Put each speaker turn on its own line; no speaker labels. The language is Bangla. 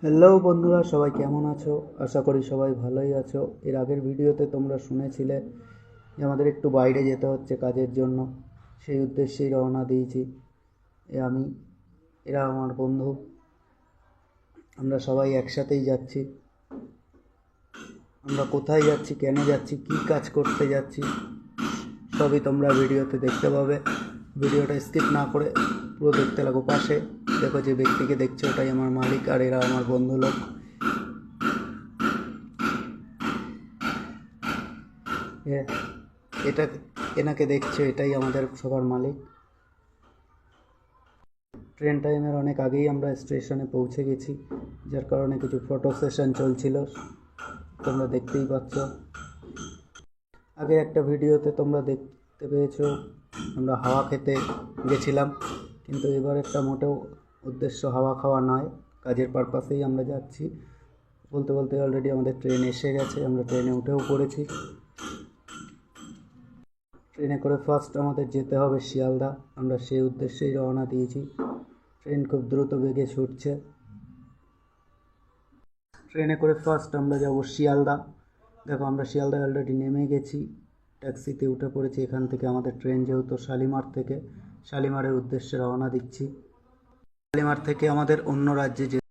হ্যালো বন্ধুরা, সবাই কেমন আছো? আশা করি সবাই ভালোই আছো। এর আগের ভিডিওতে তোমরা শুনেছিলে যে আমাদের একটু বাইরে যেতে হচ্ছে কাজের জন্য। সেই উদ্দেশ্যেই রওনা দিয়েছি। আমি, এরা আমার বন্ধু, আমরা সবাই একসাথেই যাচ্ছি। আমরা কোথায় যাচ্ছি, কেন যাচ্ছি, কী কাজ করতে যাচ্ছি, সবই তোমরা ভিডিওতে দেখতে পাবে। ভিডিওটা স্কিপ না করে পুরো দেখতে লাগো। পাশে দেখো যে ব্যক্তিকে দেখছো, ওটাই আমার মালিক, আর এরা আমার বন্ধু লোক। এটা এনাকে দেখছো, এটাই আমাদের সবার মালিক। ট্রেন টাইমের অনেক আগেই আমরা স্টেশনে পৌঁছে গেছি, যার কারণে কিছু ফটো সেশন চলছিল, তোমরা দেখতেই পাচ্ছ। আগে একটা ভিডিওতে তোমরা দেখতে পেয়েছো আমরা হাওয়া খেতে গেছিলাম, কিন্তু এবার একটা মোটেও উদ্দেশ্য হাওয়া খাওয়া নয়, কাজের পারপাসেই আমরা যাচ্ছি। বলতে বলতে অলরেডি আমাদের ট্রেন এসে গেছে, আমরা ট্রেনে উঠেও পড়েছি। ট্রেনে করে ফার্স্ট আমাদের যেতে হবে শিয়ালদা, আমরা সেই উদ্দেশ্যেই রওনা দিয়েছি। ট্রেন খুব দ্রুত বেগে ছুটছে। ট্রেনে করে ফার্স্ট আমরা যাব শিয়ালদা। দেখো, আমরা শিয়ালদায় অলরেডি নেমে গেছি, ট্যাক্সিতে উঠে পড়েছি। এখান থেকে আমাদের ট্রেন যেহেতু শালিমার থেকে, শালিমারের উদ্দেশ্যে রওনা দিচ্ছি। শালিমার থেকে আমাদের অন্য রাজ্যে